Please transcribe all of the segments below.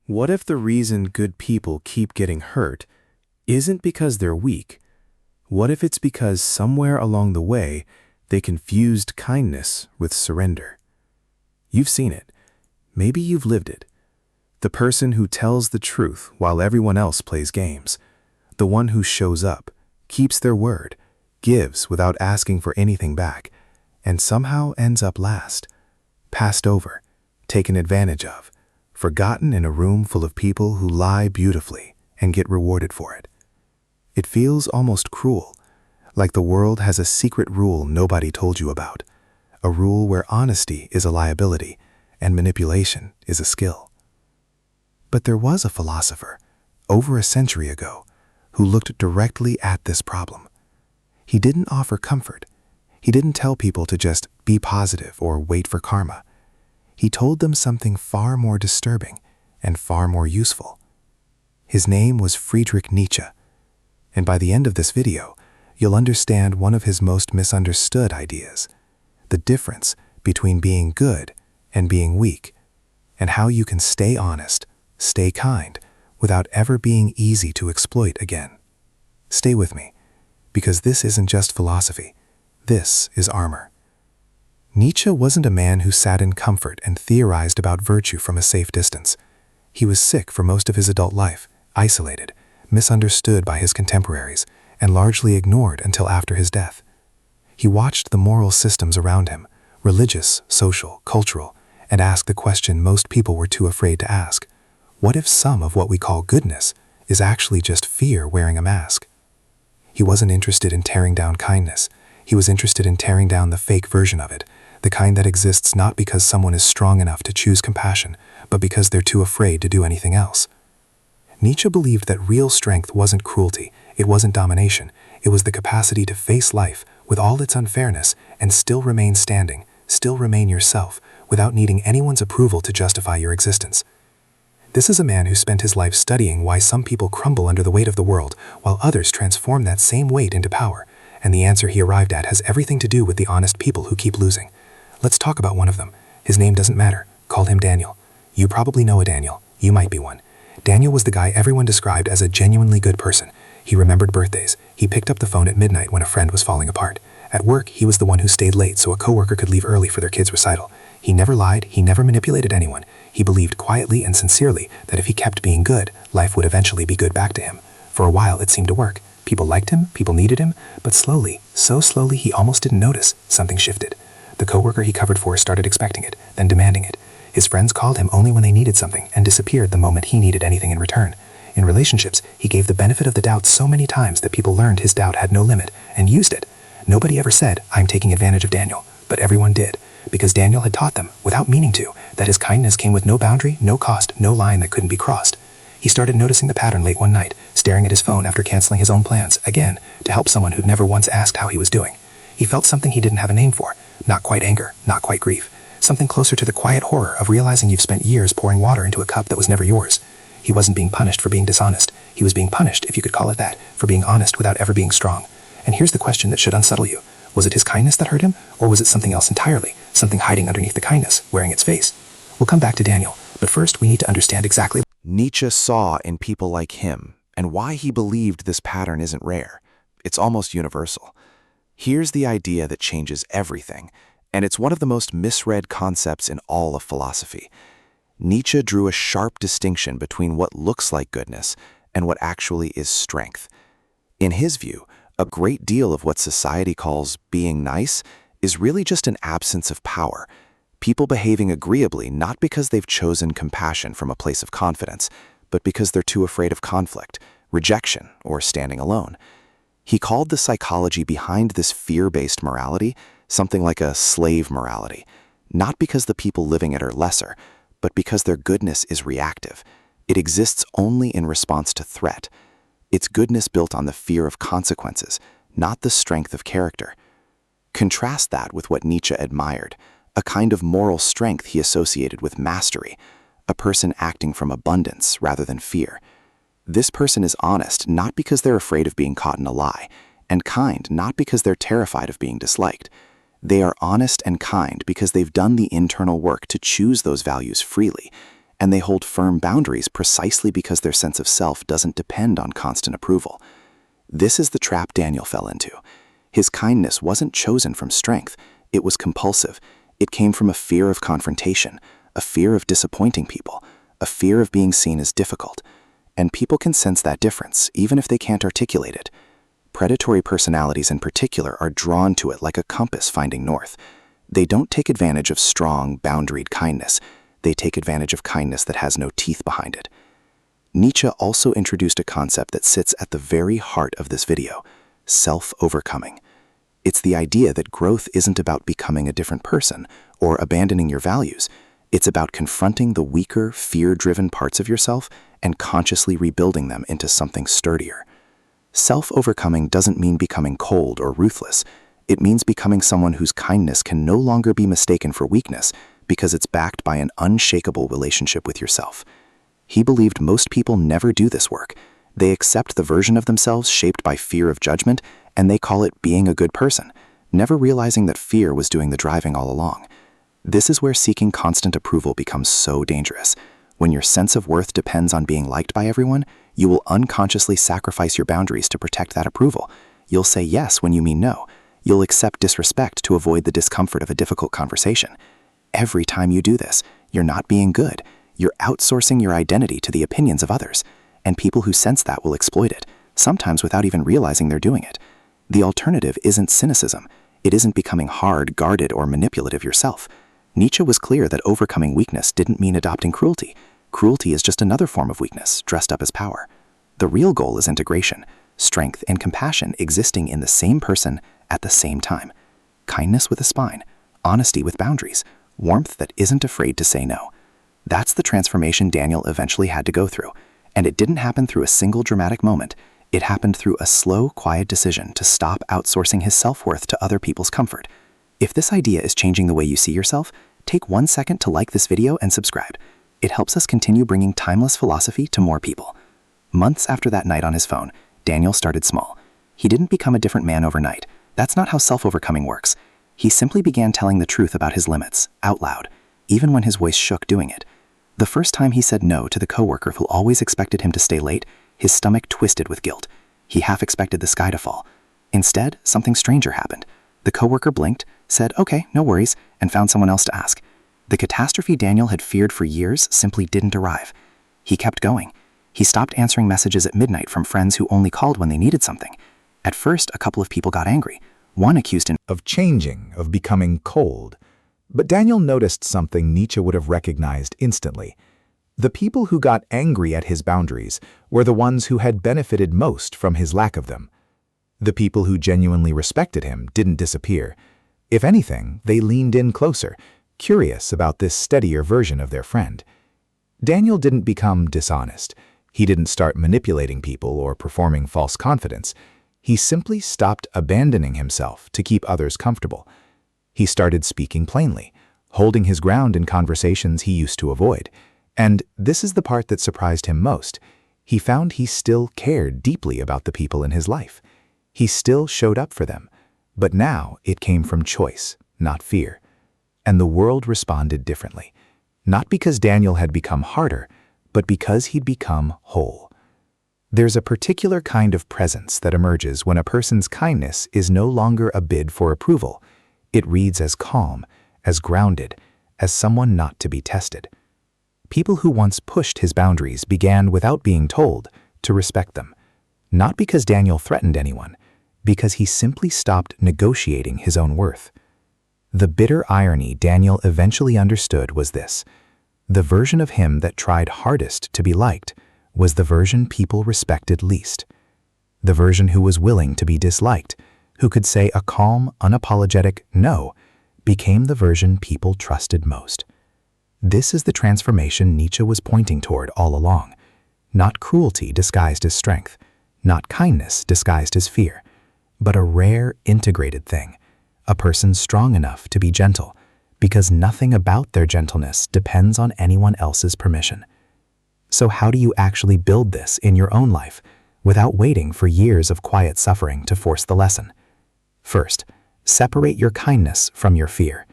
What if the reason good people keep getting hurt isn't because they're weak? What if it's because somewhere along the way they confused kindness with surrender? You've seen it. Maybe you've lived it. The person who tells the truth while everyone else plays games. The one who shows up, keeps their word, gives without asking for anything back, and somehow ends up last. Passed over, taken advantage of, forgotten in a room full of people who lie beautifully and get rewarded for it. It feels almost cruel, like the world has a secret rule nobody told you about, a rule where honesty is a liability and manipulation is a skill. But there was a philosopher, over a century ago, who looked directly at this problem. He didn't offer comfort. He didn't tell people to just be positive or wait for karma. He told them something far more disturbing and far more useful. His name was Friedrich Nietzsche, and by the end of this video, you'll understand one of his most misunderstood ideas, the difference between being good and being weak, and how you can stay honest, stay kind, without ever being easy to exploit again. Stay with me, because this isn't just philosophy. This is armor. Nietzsche wasn't a man who sat in comfort and theorized about virtue from a safe distance. He was sick for most of his adult life, isolated, misunderstood by his contemporaries, and largely ignored until after his death. He watched the moral systems around him, religious, social, cultural, and asked the question most people were too afraid to ask. What if some of what we call goodness is actually just fear wearing a mask? He wasn't interested in tearing down kindness. He was interested in tearing down the fake version of it, the kind that exists not because someone is strong enough to choose compassion, but because they're too afraid to do anything else. Nietzsche believed that real strength wasn't cruelty, it wasn't domination, it was the capacity to face life with all its unfairness and still remain standing, still remain yourself, without needing anyone's approval to justify your existence. This is a man who spent his life studying why some people crumble under the weight of the world, while others transform that same weight into power, and the answer he arrived at has everything to do with the honest people who keep losing. Let's talk about one of them. His name doesn't matter. Call him Daniel. You probably know a Daniel. You might be one. Daniel was the guy everyone described as a genuinely good person. He remembered birthdays. He picked up the phone at midnight when a friend was falling apart. At work, he was the one who stayed late so a coworker could leave early for their kid's recital. He never lied. He never manipulated anyone. He believed quietly and sincerely that if he kept being good, life would eventually be good back to him. For a while, it seemed to work. People liked him, people needed him, but slowly, so slowly he almost didn't notice, something shifted. The coworker he covered for started expecting it, then demanding it. His friends called him only when they needed something and disappeared the moment he needed anything in return. In relationships, he gave the benefit of the doubt so many times that people learned his doubt had no limit and used it. Nobody ever said, "I'm taking advantage of Daniel," but everyone did, because Daniel had taught them, without meaning to, that his kindness came with no boundary, no cost, no line that couldn't be crossed. He started noticing the pattern late one night, staring at his phone after canceling his own plans, again, to help someone who'd never once asked how he was doing. He felt something he didn't have a name for, not quite anger, not quite grief, something closer to the quiet horror of realizing you've spent years pouring water into a cup that was never yours. He wasn't being punished for being dishonest. He was being punished, if you could call it that, for being honest without ever being strong. And here's the question that should unsettle you. Was it his kindness that hurt him, or was it something else entirely, something hiding underneath the kindness, wearing its face? We'll come back to Daniel, but first we need to understand exactly Nietzsche saw in people like him, and why he believed this pattern isn't rare. It's almost universal. Here's the idea that changes everything, and it's one of the most misread concepts in all of philosophy. Nietzsche drew a sharp distinction between what looks like goodness and what actually is strength. In his view, a great deal of what society calls being nice is really just an absence of power. People behaving agreeably not because they've chosen compassion from a place of confidence, but because they're too afraid of conflict, rejection, or standing alone. He called the psychology behind this fear-based morality something like a slave morality, not because the people living it are lesser, but because their goodness is reactive. It exists only in response to threat. It's goodness built on the fear of consequences, not the strength of character. Contrast that with what Nietzsche admired, a kind of moral strength he associated with mastery, a person acting from abundance rather than fear. This person is honest not because they're afraid of being caught in a lie, and kind not because they're terrified of being disliked. They are honest and kind because they've done the internal work to choose those values freely, and they hold firm boundaries precisely because their sense of self doesn't depend on constant approval. This is the trap Daniel fell into. His kindness wasn't chosen from strength, it was compulsive. It came from a fear of confrontation, a fear of disappointing people, a fear of being seen as difficult. And people can sense that difference, even if they can't articulate it. Predatory personalities in particular are drawn to it like a compass finding north. They don't take advantage of strong, boundaried kindness. They take advantage of kindness that has no teeth behind it. Nietzsche also introduced a concept that sits at the very heart of this video: self-overcoming. It's the idea that growth isn't about becoming a different person or abandoning your values. It's about confronting the weaker, fear-driven parts of yourself and consciously rebuilding them into something sturdier. Self-overcoming doesn't mean becoming cold or ruthless. It means becoming someone whose kindness can no longer be mistaken for weakness because it's backed by an unshakable relationship with yourself. He believed most people never do this work. They accept the version of themselves shaped by fear of judgment, and they call it being a good person, never realizing that fear was doing the driving all along. This is where seeking constant approval becomes so dangerous. When your sense of worth depends on being liked by everyone, you will unconsciously sacrifice your boundaries to protect that approval. You'll say yes when you mean no. You'll accept disrespect to avoid the discomfort of a difficult conversation. Every time you do this, you're not being good. You're outsourcing your identity to the opinions of others, and people who sense that will exploit it, sometimes without even realizing they're doing it. The alternative isn't cynicism. It isn't becoming hard, guarded, or manipulative yourself. Nietzsche was clear that overcoming weakness didn't mean adopting cruelty. Cruelty is just another form of weakness, dressed up as power. The real goal is integration, strength and compassion existing in the same person at the same time. Kindness with a spine, honesty with boundaries, warmth that isn't afraid to say no. That's the transformation Daniel eventually had to go through, and it didn't happen through a single dramatic moment. It happened through a slow, quiet decision to stop outsourcing his self-worth to other people's comfort. If this idea is changing the way you see yourself, take 1 second to like this video and subscribe. It helps us continue bringing timeless philosophy to more people. Months after that night on his phone, Daniel started small. He didn't become a different man overnight. That's not how self-overcoming works. He simply began telling the truth about his limits, out loud, even when his voice shook doing it. The first time he said no to the coworker who always expected him to stay late, his stomach twisted with guilt. He half expected the sky to fall. Instead, something stranger happened. The coworker blinked, said, "Okay, no worries," and found someone else to ask. The catastrophe Daniel had feared for years simply didn't arrive. He kept going. He stopped answering messages at midnight from friends who only called when they needed something. At first, a couple of people got angry. One accused him of changing, of becoming cold. But Daniel noticed something Nietzsche would have recognized instantly. The people who got angry at his boundaries were the ones who had benefited most from his lack of them. The people who genuinely respected him didn't disappear. If anything, they leaned in closer, curious about this steadier version of their friend. Daniel didn't become dishonest. He didn't start manipulating people or performing false confidence. He simply stopped abandoning himself to keep others comfortable. He started speaking plainly, holding his ground in conversations he used to avoid. And this is the part that surprised him most. He found he still cared deeply about the people in his life. He still showed up for them. But now it came from choice, not fear. And the world responded differently. Not because Daniel had become harder, but because he'd become whole. There's a particular kind of presence that emerges when a person's kindness is no longer a bid for approval. It reads as calm, as grounded, as someone not to be tested. People who once pushed his boundaries began, without being told, to respect them. Not because Daniel threatened anyone, because he simply stopped negotiating his own worth. The bitter irony Daniel eventually understood was this: the version of him that tried hardest to be liked was the version people respected least. The version who was willing to be disliked, who could say a calm, unapologetic no, became the version people trusted most. This is the transformation Nietzsche was pointing toward all along. Not cruelty disguised as strength, not kindness disguised as fear, but a rare, integrated thing, a person strong enough to be gentle, because nothing about their gentleness depends on anyone else's permission. So how do you actually build this in your own life, without waiting for years of quiet suffering to force the lesson? First, separate your kindness from your fear.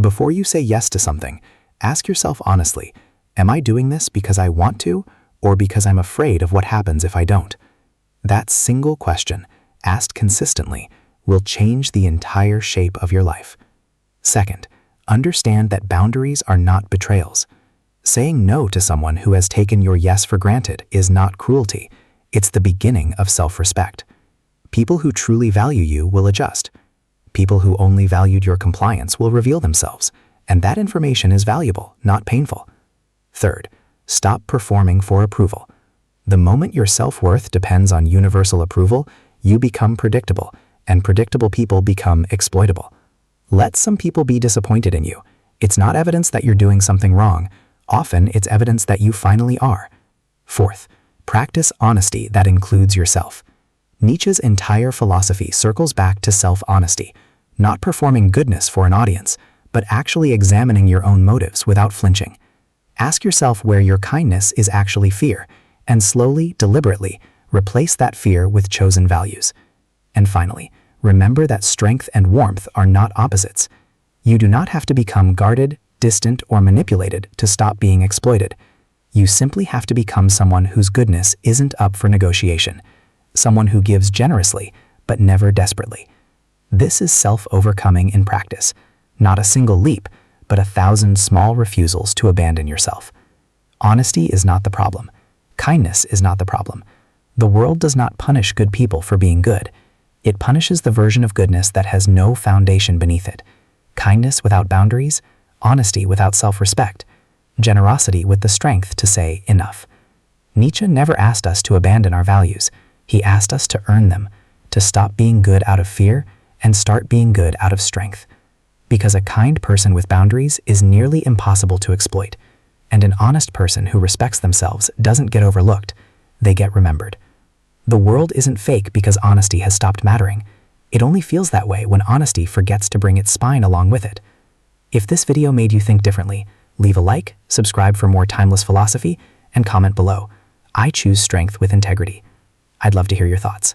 Before you say yes to something, ask yourself honestly, Am I doing this because I want to, or because I'm afraid of what happens if I don't? That single question, asked consistently, will change the entire shape of your life. Second, understand that boundaries are not betrayals. Saying no to someone who has taken your yes for granted is not cruelty. It's the beginning of self-respect. People who truly value you will adjust. People who only valued your compliance will reveal themselves, and that information is valuable, not painful. Third, stop performing for approval. The moment your self-worth depends on universal approval, you become predictable, and predictable people become exploitable. Let some people be disappointed in you. It's not evidence that you're doing something wrong. Often, it's evidence that you finally are. Fourth, practice honesty that includes yourself. Nietzsche's entire philosophy circles back to self-honesty, not performing goodness for an audience, but actually examining your own motives without flinching. Ask yourself where your kindness is actually fear, and slowly, deliberately, replace that fear with chosen values. And finally, remember that strength and warmth are not opposites. You do not have to become guarded, distant, or manipulated to stop being exploited. You simply have to become someone whose goodness isn't up for negotiation, someone who gives generously, but never desperately. This is self-overcoming in practice, not a single leap, but 1,000 small refusals to abandon yourself. Honesty is not the problem. Kindness is not the problem. The world does not punish good people for being good. It punishes the version of goodness that has no foundation beneath it. Kindness without boundaries, honesty without self-respect, generosity with the strength to say enough. Nietzsche never asked us to abandon our values. He asked us to earn them, to stop being good out of fear and start being good out of strength. Because a kind person with boundaries is nearly impossible to exploit, and an honest person who respects themselves doesn't get overlooked, they get remembered. The world isn't fake because honesty has stopped mattering. It only feels that way when honesty forgets to bring its spine along with it. If this video made you think differently, leave a like, subscribe for more timeless philosophy, and comment below. I choose strength with integrity. I'd love to hear your thoughts.